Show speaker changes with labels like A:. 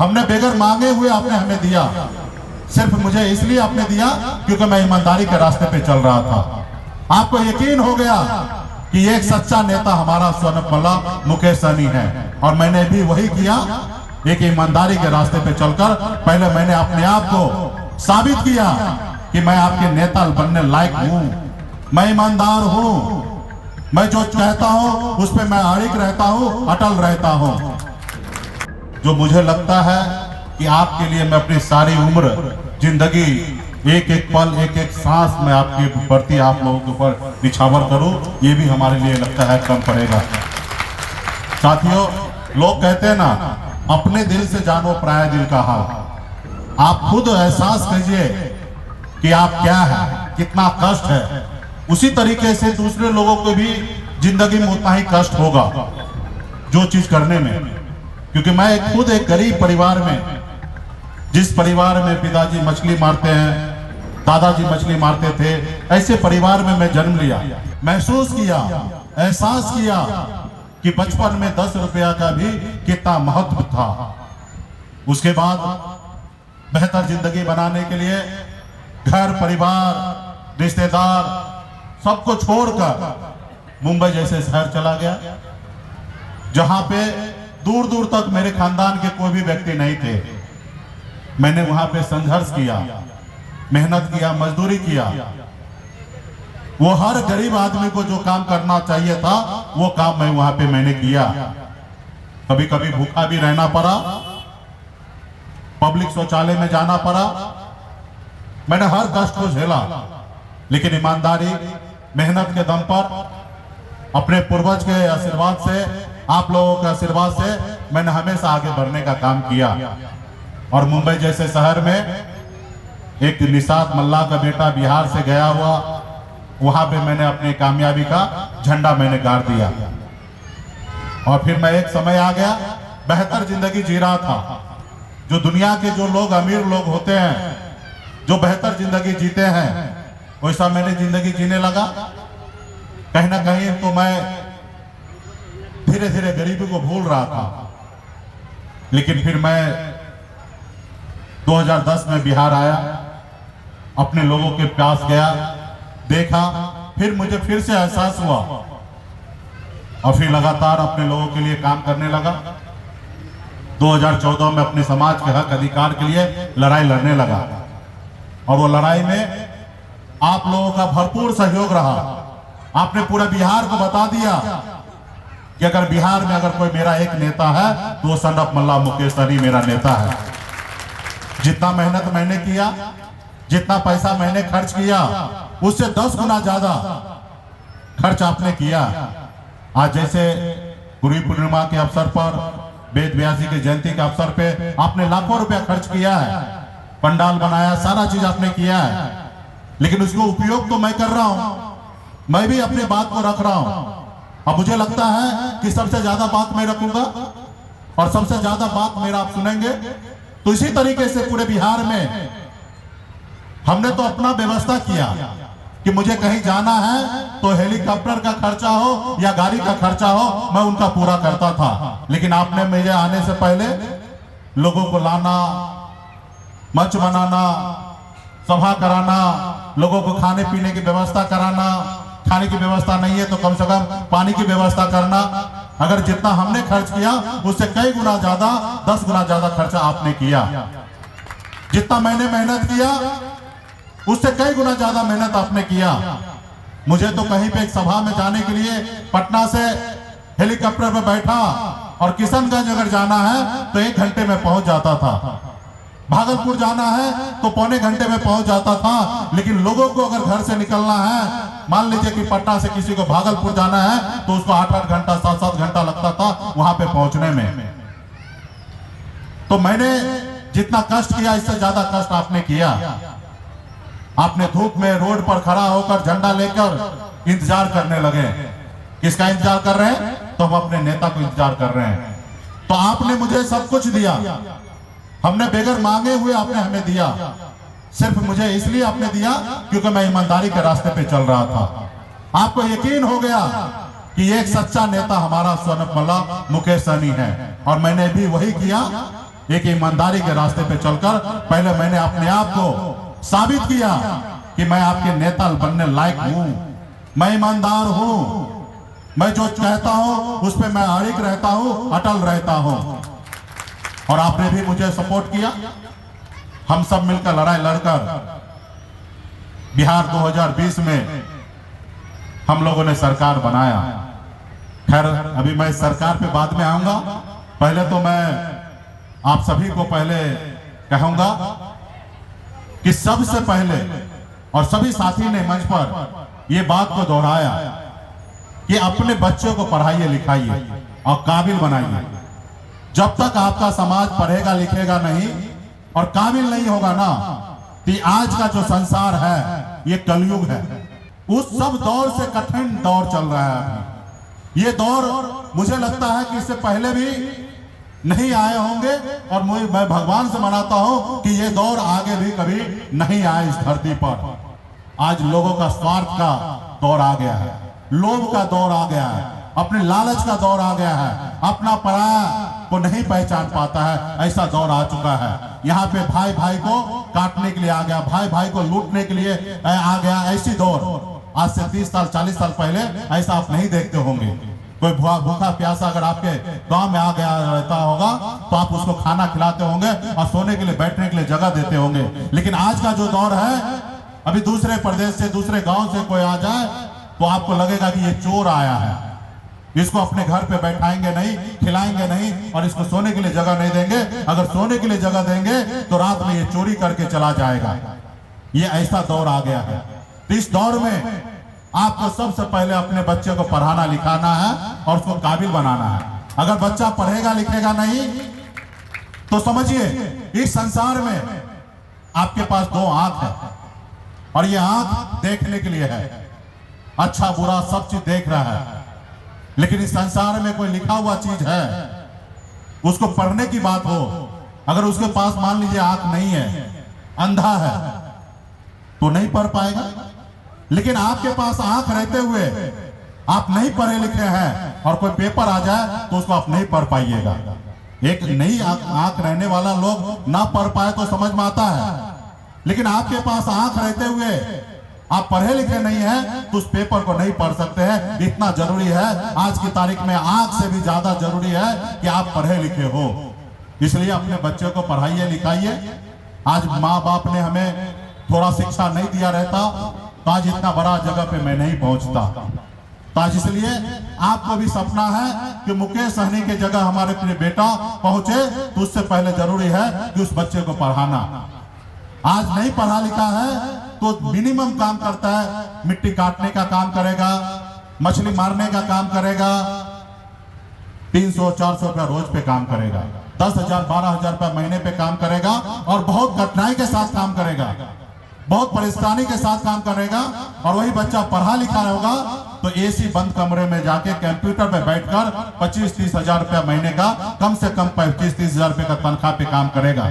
A: हमने बेगर मांगे हुए आपने हमें दिया, सिर्फ मुझे इसलिए आपने दिया क्योंकि मैं ईमानदारी के रास्ते पे चल रहा था। आपको यकीन हो गया कि एक सच्चा नेता हमारा स्वर्ण मल्ला मुकेश सहनी है, और मैंने भी वही किया। एक ईमानदारी के रास्ते पे चलकर पहले मैंने अपने आप को साबित किया कि मैं आपके नेता बनने लायक हूं, मैं ईमानदार हूं, मैं जो कहता हूं उस पे मैं अड़िग रहता हूं, अटल रहता हूं। जो मुझे लगता है कि आपके लिए मैं अपनी सारी उम्र जिंदगी एक एक पल एक एक सांस में आपके प्रति आप लोगों के ऊपर निछावर करूं, ये भी हमारे लिए लगता है कम पड़ेगा। साथियों, लोग कहते हैं ना, अपने दिल से जानो पराये दिल का हाल। आप खुद एहसास कीजिए कि आप क्या है, कितना कष्ट है, उसी तरीके से दूसरे लोगों को भी जिंदगी में उतना ही कष्ट होगा जो चीज करने में। क्योंकि मैं खुद एक गरीब परिवार में, जिस परिवार में पिताजी मछली मारते हैं, दादाजी मछली मारते थे, ऐसे परिवार में मैं जन्म लिया। महसूस किया, एहसास किया कि बचपन में 10 रुपया का भी कितना महत्व था। उसके बाद बेहतर जिंदगी बनाने के लिए घर परिवार रिश्तेदार सबको छोड़कर मुंबई जैसे शहर चला गया, जहां पे दूर दूर तक मेरे खानदान के कोई भी व्यक्ति नहीं थे। मैंने वहां पे संघर्ष किया, मेहनत किया, मजदूरी किया। वो हर गरीब आदमी को जो काम करना चाहिए था वो काम मैं वहां पे मैंने किया। कभी कभी भूखा भी रहना पड़ा, पब्लिक शौचालय में जाना पड़ा, मैंने हर कष्ट को झेला, लेकिन ईमानदारी मेहनत के दम पर अपने पूर्वज के आशीर्वाद से, आप लोगों के आशीर्वाद से मैंने हमेशा आगे बढ़ने का काम किया। और मुंबई जैसे शहर में एक निषाद मल्ला का बेटा बिहार से गया हुआ, वहां पे मैंने अपनी कामयाबी का झंडा मैंने गाड़ दिया। और फिर मैं एक समय आ गया, बेहतर जिंदगी जी रहा था। जो दुनिया के जो लोग अमीर लोग होते हैं, जो बेहतर जिंदगी जीते हैं, वैसा मैंने जिंदगी जीने लगा। कहीं ना कहीं तो मैं धीरे धीरे गरीबी को भूल रहा था। लेकिन फिर मैं 2010 में बिहार आया, अपने लोगों के पास गया, देखा, फिर मुझे फिर से एहसास हुआ और फिर लगातार अपने लोगों के लिए काम करने लगा। 2014 में अपने समाज के हक अधिकार के लिए लड़ाई लड़ने लगा, और वो लड़ाई में आप लोगों का भरपूर सहयोग रहा। आपने पूरा बिहार को बता दिया कि अगर बिहार में अगर कोई मेरा एक नेता है तो वो स्वर्ण मल्ला मुकेश सहनी मेरा नेता है। जितना मेहनत मैंने किया, जितना पैसा मैंने खर्च किया, उससे 10 गुना ज्यादा खर्च आपने किया। आज जैसे गुरु पूर्णिमा के अवसर पर, वेद व्यास जी की जयंती के अवसर पे आपने लाखों रुपया खर्च किया है, पंडाल बनाया, सारा चीज आपने किया है, लेकिन उसको उपयोग तो मैं कर रहा हूं, मैं भी अपनी बात को रख रहा हूं। अब मुझे लगता है कि सबसे ज्यादा बात मैं रखूंगा और सबसे ज्यादा बात मेरा आप सुनेंगे। तो इसी तरीके से पूरे बिहार में हमने तो अपना व्यवस्था किया कि मुझे कहीं जाना है तो हेलीकॉप्टर का खर्चा हो या गाड़ी का खर्चा हो, मैं उनका पूरा करता था। लेकिन आपने मेरे आने से पहले लोगों को लाना, मंच बनाना, सभा कराना, लोगों को खाने पीने की व्यवस्था कराना, खाने की व्यवस्था नहीं है तो कम से कम पानी की व्यवस्था करना। अगर जितना हमने खर्च किया उससे कई गुना ज्यादा, 10 गुना ज्यादा खर्चा आपने किया। जितना मैंने मेहनत किया उससे कई गुना ज्यादा मेहनत आपने किया। मुझे तो कहीं पे एक सभा में जाने के लिए पटना से हेलीकॉप्टर में बैठा और किशनगंज अगर जाना है तो 1 घंटे में पहुंच जाता था, भागलपुर जाना है तो पौने घंटे में पहुंच जाता था। लेकिन लोगों को अगर घर से निकलना है, मान लीजिए कि पटना से किसी को भागलपुर जाना है तो उसको 8-8 घंटा 7-7 घंटा लगता था वहां पे पहुंचने में। तो मैंने जितना कष्ट किया इससे ज्यादा कष्ट आपने किया। आपने धूप में रोड पर खड़ा होकर झंडा लेकर इंतजार करने लगे। किसका इंतजार कर रहे हैं? तो हम अपने नेता को इंतजार कर रहे हैं। तो आपने मुझे सब कुछ दिया, हमने बेगर मांगे हुए आपने हमें दिया, सिर्फ मुझे इसलिए आपने दिया क्योंकि मैं ईमानदारी के रास्ते पे चल रहा था। आपको यकीन हो गया कि एक सच्चा नेता हमारा स्वर्ण मल्ला मुकेश सहनी है, और मैंने भी वही किया। एक ईमानदारी के रास्ते पे चलकर पहले मैंने अपने आप को साबित किया कि मैं आपके नेता बनने लायक हूं, मैं ईमानदार हूं, मैं जो कहता हूं उस पे मैं अड़िग रहता हूं, अटल रहता हूं। और आपने भी मुझे सपोर्ट किया। हम सब मिलकर लड़ाई लड़कर बिहार 2020 में हम लोगों ने सरकार बनाया। खैर अभी मैं सरकार पे बाद में आऊंगा, पहले तो मैं आप सभी को पहले कहूंगा कि सबसे पहले, और सभी साथी ने मंच पर यह बात को दोहराया कि अपने बच्चों को पढ़ाइए लिखाइए और काबिल बनाइए। जब तक आपका समाज पढ़ेगा लिखेगा नहीं और काबिल नहीं होगा ना, कि आज का जो संसार है ये कलयुग है, उस सब दौर से कठिन दौर चल रहा है अभी। ये दौर मुझे लगता है कि इससे पहले भी नहीं आए होंगे, और मैं भगवान से मनाता हूं कि ये दौर आगे भी कभी नहीं आए इस धरती पर। आज लोगों का स्वार्थ का दौर आ गया है, लोभ का दौर आ गया है, अपने लालच का दौर आ गया है, अपना पराया को नहीं पहचान पाता है, ऐसा दौर आ चुका है। यहाँ पे भाई भाई को काटने के लिए आ गया, भाई भाई को लूटने के लिए आ गया, ऐसी दौर। आज से 30 साल 40 साल पहले ऐसा आप नहीं देखते होंगे। कोई भूखा प्यासा अगर आपके गांव में आ गया रहता होगा तो आप उसको खाना खिलाते होंगे और सोने के लिए बैठने के लिए जगह देते होंगे। लेकिन आज का जो दौर है, अभी दूसरे प्रदेश से दूसरे गांव से कोई आ जाए तो आपको लगेगा कि ये चोर आया है, इसको अपने घर पे बैठाएंगे नहीं, खिलाएंगे नहीं और इसको सोने के लिए जगह नहीं देंगे। अगर सोने के लिए जगह देंगे तो रात में ये चोरी करके चला जाएगा। ये ऐसा दौर आ गया है। इस दौर में आपको सबसे पहले अपने बच्चे को पढ़ाना लिखाना है और उसको काबिल बनाना है। अगर बच्चा पढ़ेगा लिखेगा नहीं तो समझिए इस संसार में आपके पास 2 आंख है, और ये आंख देखने के लिए है, अच्छा बुरा सब चीज देख रहा है। लेकिन इस संसार में कोई लिखा हुआ चीज है, उसको पढ़ने की बात हो, अगर उसके पास मान लीजिए आंख नहीं है, अंधा है, तो नहीं पढ़ पाएगा। लेकिन आपके पास आंख रहते हुए आप नहीं पढ़े लिखे हैं और कोई पेपर आ जाए तो उसको आप नहीं पढ़ पाइएगा। एक नई आंख रहने वाला लोग ना पढ़ पाए तो समझ में आता है, लेकिन आपके पास आंख रहते हुए आप पढ़े लिखे नहीं हैं तो उस पेपर को नहीं पढ़ सकते हैं। इतना जरूरी है आज की तारीख में, आंख से भी ज्यादा जरूरी है कि आप पढ़े लिखे हो। इसलिए अपने बच्चों को पढ़ाइए लिखाइए। आज माँ बाप ने हमें थोड़ा शिक्षा नहीं दिया रहता तो आज इतना बड़ा जगह पे मैं नहीं पहुंचता। तो आज इसलिए आपको भी सपना है कि मुकेश सहनी के जगह हमारे प्रिय बेटा पहुंचे, तो उससे पहले जरूरी है कि उस बच्चे को पढ़ाना। आज नहीं पढ़ा लिखा है तो मिनिमम काम करता है, मिट्टी काटने का काम करेगा, मछली मारने का काम करेगा, 300-400 रुपया रोज पे काम करेगा, 10,000-12,000 रुपया महीने पे काम करेगा और बहुत कठिनाई के साथ काम करेगा, बहुत परेशानी के साथ काम करेगा। और वही बच्चा पढ़ा लिखा होगा तो एसी बंद कमरे में जाके कंप्यूटर पे बैठकर 25-30 हजार रुपया महीने का, कम से कम 25-30 हजार रुपये का तनख्वाह पे काम करेगा।